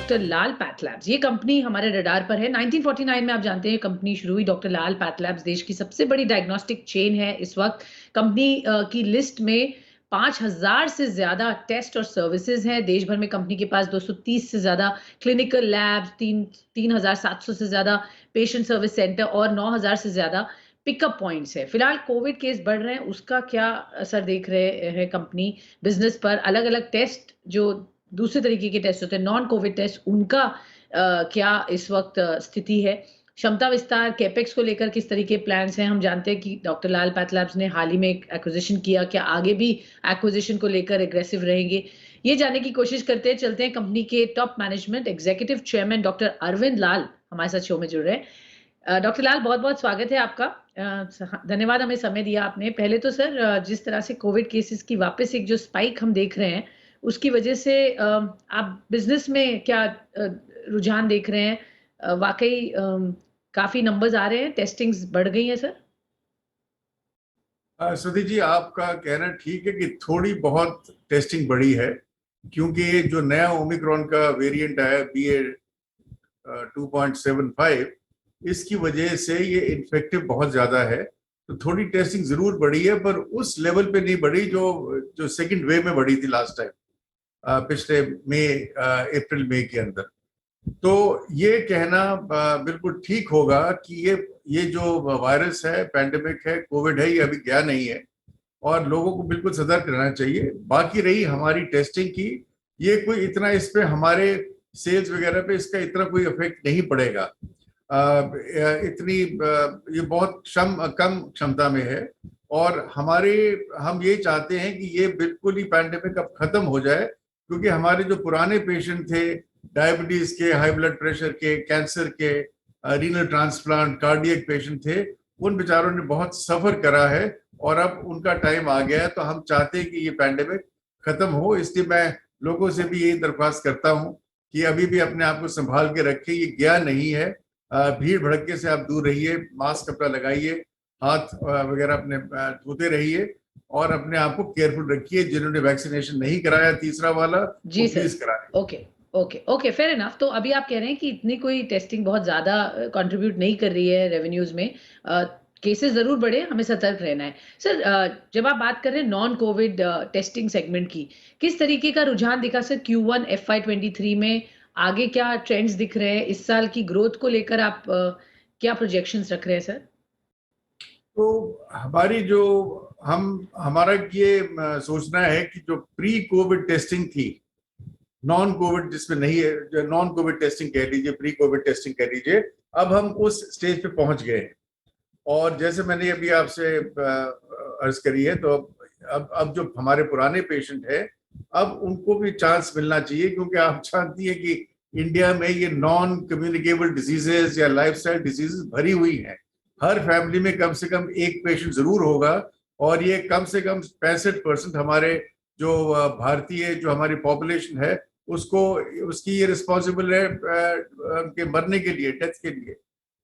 Doctor लाल path labs. ये company हमारे radar पर है। 1949 में आप जानते हैं कंपनी शुरू हुई। डॉक्टर लाल पैथ लैब्स देश की सबसे बड़ी डायग्नोस्टिक चेन है इस वक्त। कंपनी की लिस्ट में 5000 से ज्यादा टेस्ट और सर्विसेज हैं। देश भर में कंपनी के पास 230 से ज्यादा क्लिनिकल लैब्स, 3700 से ज्यादा पेशेंट सर्विस सेंटर और 9000 से ज्यादा पिकअप पॉइंट्स है। फिलहाल कोविड केस बढ़ रहे हैं, उसका क्या असर देख रहे हैं कंपनी बिजनेस पर? अलग अलग टेस्ट जो दूसरे तरीके के टेस्ट होते हैं, नॉन कोविड टेस्ट, उनका क्या इस वक्त स्थिति है? क्षमता विस्तार, कैपेक्स को लेकर किस तरीके प्लान्स हैं? हम जानते हैं कि डॉक्टर लाल पैथ लैब्स ने हाल ही में एक एक्विजिशन किया। क्या आगे भी एक्विजिशन को लेकर एग्रेसिव रहेंगे? ये जानने की कोशिश करते हैं। चलते हैं कंपनी के top management executive chairman doctor Arvind Lal हमारे साथ शो में जुड़ रहे हैं। डॉक्टर लाल, बहुत बहुत स्वागत है आपका। धन्यवाद हमें समय दिया आपने। पहले तो सर, जिस तरह से कोविड केसेस की वापस एक जो स्पाइक हम देख रहे हैं, उसकी वजह से आप बिजनेस में क्या रुझान देख रहे हैं? वाकई काफी नंबर्स आ रहे हैं, टेस्टिंग्स बढ़ गई हैं सर? सुधी जी, आपका कहना ठीक है कि थोड़ी बहुत टेस्टिंग बढ़ी है, क्योंकि जो नया ओमिक्रॉन का वेरिएंट आया BA.2.75, इसकी वजह से ये इन्फेक्टिव बहुत ज्यादा है। तो थोड़ी टेस्टिंग जरूर बढ़ी है, पर उस लेवल पे नहीं बढ़ी जो सेकंड वेव में बढ़ी थी लास्ट टाइम, पिछले अप्रैल मई के अंदर। तो ये कहना बिल्कुल ठीक होगा कि ये जो वायरस है, पैंडेमिक है, कोविड है, ये अभी गया नहीं है और लोगों को बिल्कुल सतर्क रहना चाहिए। बाकी रही हमारी टेस्टिंग की, ये कोई इतना इस पे हमारे सेल्स वगैरह पे इसका इतना कोई इफेक्ट नहीं पड़ेगा। इतनी ये बहुत कम क्षमता में है और हम ये चाहते हैं कि ये बिल्कुल ही पैंडेमिक अब खत्म हो जाए, क्योंकि हमारे जो पुराने पेशेंट थे, डायबिटीज के, हाई ब्लड प्रेशर के, कैंसर के, रीनल ट्रांसप्लांट, कार्डियक पेशेंट थे, उन बेचारों ने बहुत सफर करा है और अब उनका टाइम आ गया है। तो हम चाहते हैं कि ये पैंडेमिक खत्म हो। इसलिए मैं लोगों से भी यही दरख्वास्त करता हूं कि अभी भी अपने आप को संभाल के रखें, ये गया नहीं है। भीड़ भड़के से आप दूर रहिए, मास्क अपना लगाइए, हाथ वगैरह अपने धोते रहिए और अपने आप को केयरफुल रखिए। जिन्होंने वैक्सीनेशन नहीं कराया तीसरा वाला, जी वो प्लीज सर। कराएं। Okay, fair enough. तो अभी आप कह रहे हैं कि इतनी कोई टेस्टिंग बहुत ज्यादा कंट्रीब्यूट नहीं कर रही है रेवेन्यूज में। केसेस जरूर बढ़े, हमें सतर्क रहना है। सर, जब आप बात कर रहे हैं नॉन कोविड टेस्टिंग सेगमेंट की, किस तरीके का रुझान दिखा सर Q1 FY23 में? आगे क्या ट्रेंड्स दिख रहे हैं? इस साल की ग्रोथ को लेकर आप क्या प्रोजेक्शंस रख रहे हैं सर? तो हमारा ये सोचना है कि जो प्री कोविड टेस्टिंग थी, नॉन कोविड जिसमें नहीं है, जो नॉन कोविड टेस्टिंग कह लीजिए, प्री कोविड टेस्टिंग कह लीजिए, अब हम उस स्टेज पे पहुंच गए हैं। और जैसे मैंने अभी आपसे अर्ज करी है, तो अब जो हमारे पुराने पेशेंट है, अब उनको भी चांस मिलना चाहिए, क्योंकि आप जानती है कि इंडिया में ये नॉन कम्युनिकेबल डिजीजेस या लाइफस्टाइल डिजीजेस भरी हुई हैं। हर फैमिली में कम से कम एक पेशेंट जरूर होगा और ये कम से कम 65% हमारे जो भारतीय जो हमारी पॉपुलेशन है, उसको उसकी ये रिस्पॉन्सिबल है उनके मरने के लिए, डेथ के लिए।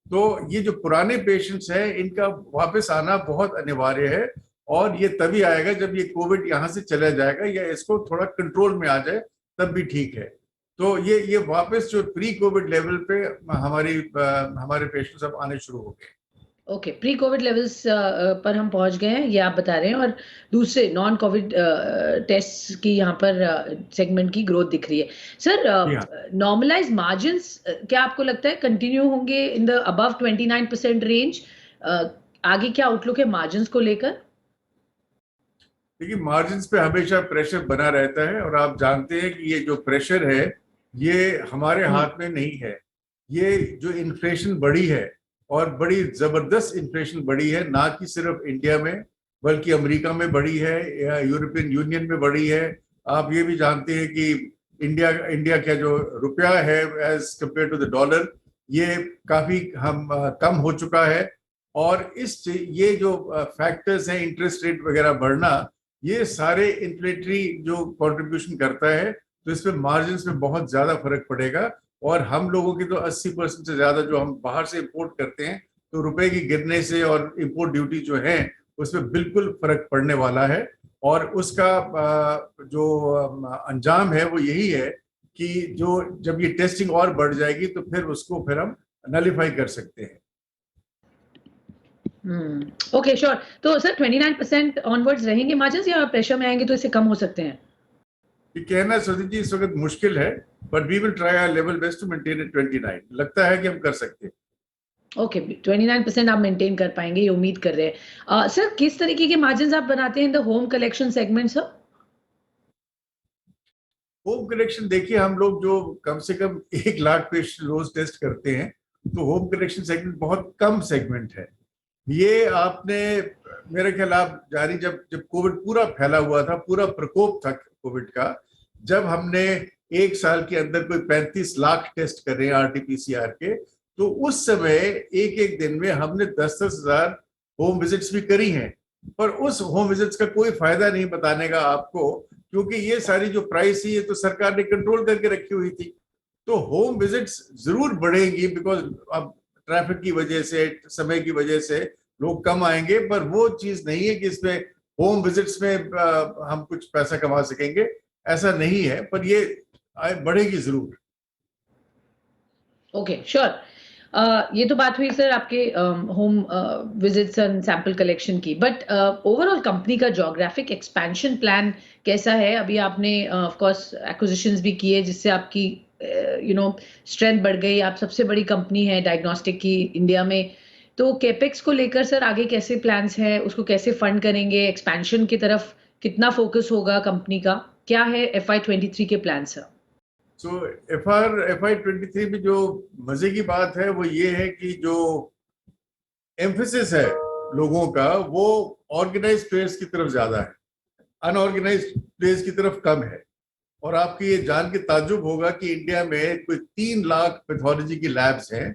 तो ये जो पुराने पेशेंट्स हैं, इनका वापस आना बहुत अनिवार्य है और ये तभी आएगा जब ये कोविड यहाँ से चला जाएगा या इसको थोड़ा कंट्रोल में आ जाए, तब भी ठीक है। तो ये वापस जो प्री कोविड लेवल पे हमारे पेशेंट्स अब आने शुरू हो गए। ओके, प्री कोविड लेवल्स पर हम पहुंच गए हैं, ये आप बता रहे हैं। और दूसरे नॉन कोविड टेस्ट की यहाँ पर सेगमेंट की ग्रोथ दिख रही है सर। नॉर्मलाइज मार्जिन्स क्या आपको लगता है कंटिन्यू होंगे इन द अबव 29% रेंज? आगे क्या आउटलुक है मार्जिन्स को लेकर? देखिए, मार्जिन्स पे हमेशा प्रेशर बना रहता है और आप जानते हैं कि ये जो प्रेशर है, ये हमारे हाथ में नहीं है। ये जो इन्फ्लेशन बढ़ी है, और बड़ी जबरदस्त इन्फ्लेशन बढ़ी है, ना कि सिर्फ इंडिया में बल्कि अमेरिका में बढ़ी है या यूरोपियन यूनियन में बढ़ी है। आप ये भी जानते हैं कि इंडिया का जो रुपया है as compare to the dollar, ये काफी कम हो चुका है। और ये जो फैक्टर्स हैं, इंटरेस्ट रेट वगैरह बढ़ना, ये सारे इन्फ्लेटरी जो कंट्रीब्यूशन करता है, तो इस पे मार्जिन में बहुत ज्यादा फर्क पड़ेगा। और हम लोगों की तो 80% से ज्यादा जो हम बाहर से इंपोर्ट करते हैं, तो रुपए की गिरने से और इंपोर्ट ड्यूटी जो है उसमें बिल्कुल फर्क पड़ने वाला है। और उसका जो अंजाम है वो यही है कि जो जब ये टेस्टिंग और बढ़ जाएगी तो फिर हम नलिफाई कर सकते हैं। Okay, sure. तो सर 29% ऑनवर्ड्स रहेंगे मार्जिन्स या प्रेशर में आएंगे तो इससे कम हो सकते हैं? ये कहना सुधीर जी इस वक्त मुश्किल है, but we will try our level best to maintain it 29। लगता है कि हम कर सकते हैं। ओके, 29% आप मेंटेन कर पाएंगे, ये उम्मीद कर रहे हैं। सर किस तरीके के मार्जिन्स आप बनाते हैं in the home collection segment sir? Home collection देखिए, हम लोग जो कम से कम 1 लाख पेशेंट रोज टेस्ट करते हैं, तो होम कलेक्शन सेगमेंट बहुत कम सेगमेंट है। ये आपने, मेरे ख्याल आप जानी, जब जब कोविड पूरा फैला हुआ था, पूरा प्रकोप था कोविड का, जब हमने 1 साल के अंदर कोई 35 लाख टेस्ट कर रहे हैं RT-PCR के, तो उस समय एक एक दिन में हमने 10-10 हजार होम विजिट्स भी करी हैं। पर उस होम विजिट्स का कोई फायदा नहीं बताने का आपको, क्योंकि ये सारी जो प्राइस है ये तो सरकार ने कंट्रोल करके रखी हुई थी। तो होम विजिट्स जरूर बढ़ेंगी, बिकॉज अब ट्रैफिक की वजह से, समय की वजह से लोग कम आएंगे, पर वो चीज नहीं है कि इसमें होम विजिट्स में हम कुछ पैसा कमा सकेंगे, ऐसा नहीं है। पर ये बढ़ेगी जरूर। Okay, sure. ये तो बात हुई सर आपके home visits and sample collection की, बट ओवरऑल कंपनी का ज्योग्राफिक एक्सपेंशन प्लान कैसा है? अभी आपने ऑफ कोर्स एक्विजिशंस भी किए जिससे आपकी स्ट्रेंथ बढ़ गई, आप सबसे बड़ी कंपनी है डायग्नोस्टिक की इंडिया में। तो केपेक्स को लेकर सर आगे कैसे प्लान्स है, उसको कैसे फंड करेंगे, एक्सपेंशन की तरफ कितना फोकस होगा कंपनी का, क्या है FY23 के प्लान सर? सो FY23 में जो मजे की बात है वो ये है कि जो एम्फेसिस है लोगों का, वो ऑर्गेनाइज्ड प्लेयर्स की तरफ ज्यादा है, अनऑर्गेनाइज्ड प्लेयर्स की तरफ कम है। और आपको ये जान के ताज्जुब होगा कि इंडिया में कोई 3 लाख पैथोलॉजी की लैब्स हैं,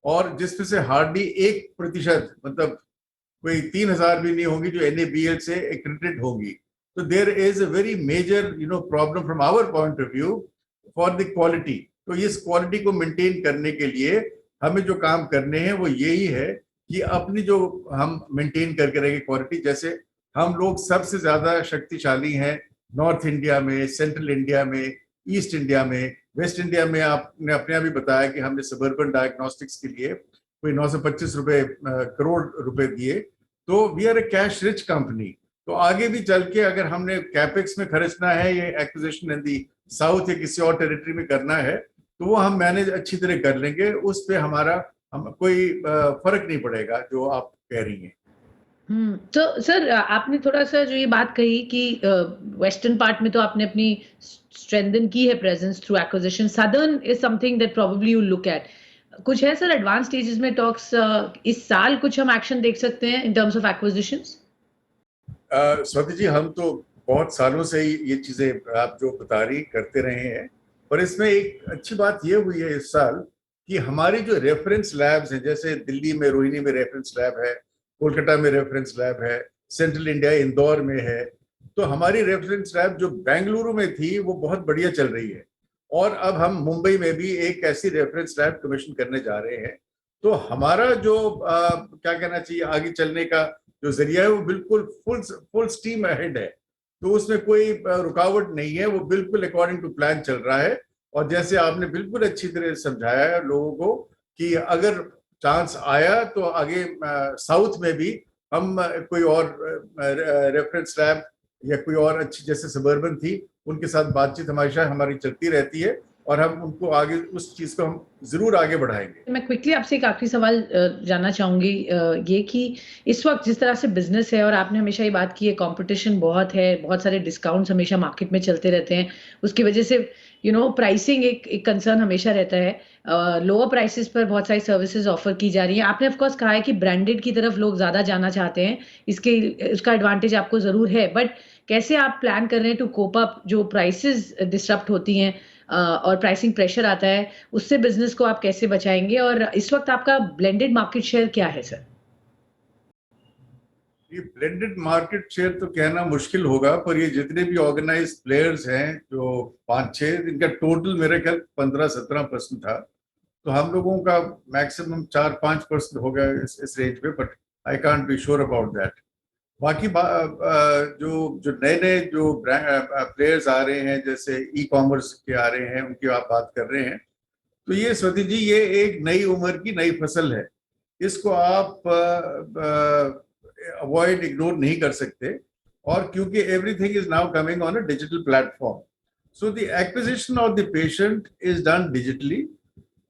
और जिसमें से हार्डली 1%, मतलब कोई 3,000 भी नहीं होंगी जो NABL से एक्रेडिटेड होंगी। तो there is a very major problem from our point of view for the quality. तो इस क्वालिटी को मेंटेन करने के लिए हमें जो काम करने हैं वो यही है कि अपनी जो हम मेंटेन करके रहेंगे क्वालिटी। जैसे हम लोग सबसे ज्यादा शक्तिशाली हैं नॉर्थ इंडिया में, सेंट्रल इंडिया में, ईस्ट इंडिया में, वेस्ट इंडिया में। आपने अपने आप ही बताया कि हमने सबर्बन डायग्नोस्टिक्स के लिए कोई 925 करोड़ रुपए दिए। तो we are a cash rich company. तो आगे भी चल के अगर हमने कैपेक्स में खर्चना है, ये एक्विजिशन इन दी साउथ या किसी और टेरिटरी में करना है, तो वो हम मैनेज अच्छी तरह कर लेंगे। उस पे हमारा कोई फर्क नहीं पड़ेगा जो आप कह रही हैं। तो सर आपने थोड़ा सा जो ये बात कही कि वेस्टर्न पार्ट में तो आपने अपनी स्ट्रेंथन की है presence through acquisition, southern is something that probably you look at. कुछ है सर एडवांस स्टेजेस में टॉक्स, इस साल कुछ हम एक्शन देख सकते हैं in terms of acquisitions? Swati ji, हम तो बहुत सालों से ये चीजें आप जो बता रही करते रहे हैं, पर इसमें एक अच्छी बात ये हुई है इस साल कि हमारी जो रेफरेंस लैब्स हैं, जैसे दिल्ली में रोहिणी में रेफरेंस लैब है, कोलकाता में रेफरेंस लैब है, सेंट्रल इंडिया इंदौर में है। तो हमारी रेफरेंस लैब जो बेंगलुरु में थी वो बहुत बढ़िया चल रही है, और अब हम मुंबई में भी एक ऐसी रेफरेंस लैब कमीशन करने जा रहे हैं। तो हमारा जो क्या कहना चाहिए, आगे चलने का जो जरिया है वो बिल्कुल फुल स्टीम अहेड है। तो उसमें कोई रुकावट नहीं है, वो बिल्कुल अकॉर्डिंग टू प्लान चल रहा है। और जैसे आपने बिल्कुल अच्छी तरह समझाया है लोगों को कि अगर चांस आया तो आगे साउथ में भी हम कोई और रेफरेंस लैब या कोई और अच्छी, जैसे सबर्बन थी, उनके साथ बातचीत हमारी चलती रहती है, और हम उनको आगे उस चीज को हम जरूर आगे बढ़ाएंगे। मैं क्विकली आपसे एक आखिरी सवाल जानना चाहूंगी, ये कि इस वक्त जिस तरह से बिजनेस है, और आपने हमेशा ये बात की है कंपटीशन बहुत है, बहुत सारे डिस्काउंट्स हमेशा मार्केट में चलते रहते हैं, उसकी वजह से प्राइसिंग एक कंसर्न हमेशा रहता है। लोअर प्राइसेस पर बहुत सारी सर्विसेज ऑफर की जा रही है। आपने ऑफ कोर्स कहा है कि ब्रांडेड की तरफ लोग ज्यादा जाना चाहते हैं, उसका एडवांटेज आपको जरूर है, बट कैसे आप प्लान कर रहे हैं टू कोप अप जो प्राइसेस डिस्टर्ब होती हैं और प्राइसिंग प्रेशर आता है, उससे बिजनेस को आप कैसे बचाएंगे? और इस वक्त आपका ब्लेंडेड मार्केट शेयर क्या है सर? ये ब्लेंडेड मार्केट शेयर तो कहना मुश्किल होगा, पर ये जितने भी ऑर्गेनाइज प्लेयर्स हैं जो 5-6, इनका टोटल मेरे ख्याल 15-17% था। तो हम लोगों का मैक्सिमम 4-5% होगा इस रेंज पे, but I can't be sure about that. बाकी जो जो नए नए जो प्लेयर्स आ रहे हैं, जैसे ई कॉमर्स के आ रहे हैं, उनकी आप बात कर रहे हैं, तो ये स्वति जी, ये एक नई उम्र की नई फसल है। इसको आप अवॉइड, इग्नोर नहीं कर सकते। और क्योंकि everything is now coming on a digital platform, so the acquisition of the patient is done digitally.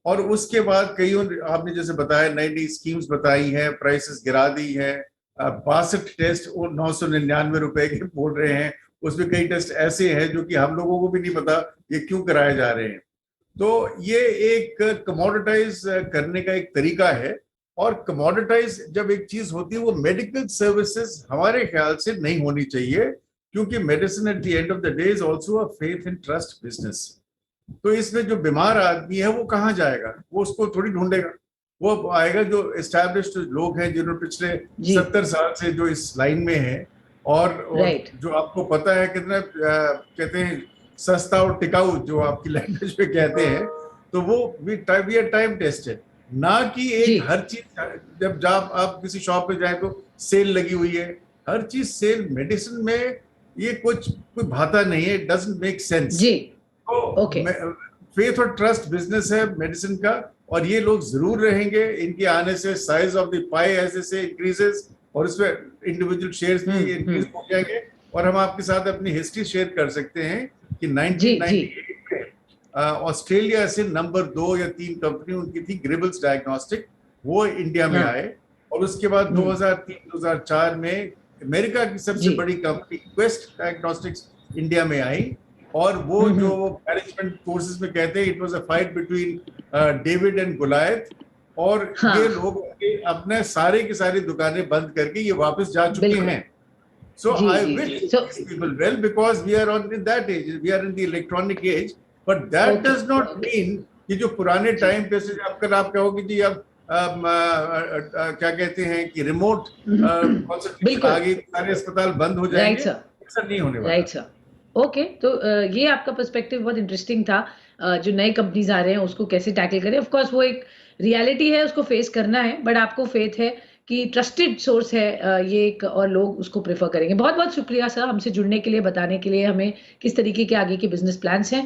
और उसके बाद कई आपने जैसे बताया, नई नई स्कीम्स बताई हैं, प्राइसेस गिरा दी है। 62 टेस्ट और 999 रुपए के बोल रहे हैं। उसमें कई टेस्ट ऐसे हैं जो कि हम लोगों को भी नहीं पता ये क्यों कराए जा रहे हैं। तो ये एक कमोडिटाइज करने का एक तरीका है। और कमोडिटाइज जब एक चीज होती है, वो मेडिकल सर्विसेज हमारे ख्याल से नहीं होनी चाहिए, क्योंकि medicine at the end of the day is also a faith and trust business. तो इसमें जो बीमार आदमी है वो कहाँ जाएगा? वो उसको थोड़ी ढूंढेगा, वो आएगा जो एस्टैब्लिश्ड लोग हैं, जिन्होंने पिछले जी 70 साल से जो इस लाइन में है। और राइट जो आपको पता है कितना कहते हैं सस्ता और टिकाऊ, जो आपकी लैंग्वेज में कहते हैं, तो वो भी टाइम टेस्टेड। ना कि जी एक हर चीज, जब आप किसी शॉप पे जाए तो सेल लगी हुई है, हर चीज सेल। मेडिसिन में ये कोई भाता नहीं है, डजंट मेक सेंस। जी तो ओके फेथ और ट्रस्ट बिजनेस है मेडिसिन का, और ये लोग जरूर रहेंगे। इनके आने से साइज ऑफ द पाई ऐसे से इंक्रीजेस, और इसमें इंडिविजुअल शेयर्स भी इंक्रीज हम्म हो जाएंगे। और हम आपके साथ अपनी हिस्ट्री शेयर कर सकते हैं कि जी जी 1998 में ऑस्ट्रेलिया से नंबर 2 या 3 कंपनी उनकी थी, ग्रिबल्स डायग्नोस्टिक, वो इंडिया में हाँ आए। और उसके बाद 2003-2004 में अमेरिका की सबसे जी बड़ी कंपनी क्वेस्ट डायग्नोस्टिक्स इंडिया में आई। और वो जो मैनेजमेंट कोर्सेज में कहते हैं, it was a fight between David and Goliath. और ये हाँ लोग अपने सारे की सारी दुकानें बंद करके ये वापस जा चुके बिल्कुल हैं। So जी I जी wish जी so these people well, because we are on in that age, we are in the electronic age, but that okay does not okay mean कि जो पुराने जी टाइम पे से आप कहोगे जी अब क्या कहते हैं कि रिमोट कंसल्टेशन आ बिल्कुल गई, सारे अस्पताल बंद हो राइट जाएंगे, सर ऐसा नहीं होने राइट वाला। सर ओके तो ये आपका पर्सपेक्टिव बहुत इंटरेस्टिंग था जो नए कंपनीज आ रहे हैं उसको कैसे टैकल करें ऑफ कोर्स वो एक रियलिटी है उसको फेस करना है बट आपको फेथ है कि ट्रस्टेड सोर्स है ये एक और लोग उसको प्रेफर करेंगे बहुत बहुत शुक्रिया सर हमसे जुड़ने के लिए बताने के लिए हमें किस तरीके के आगे के बिजनेस प्लान्स हैं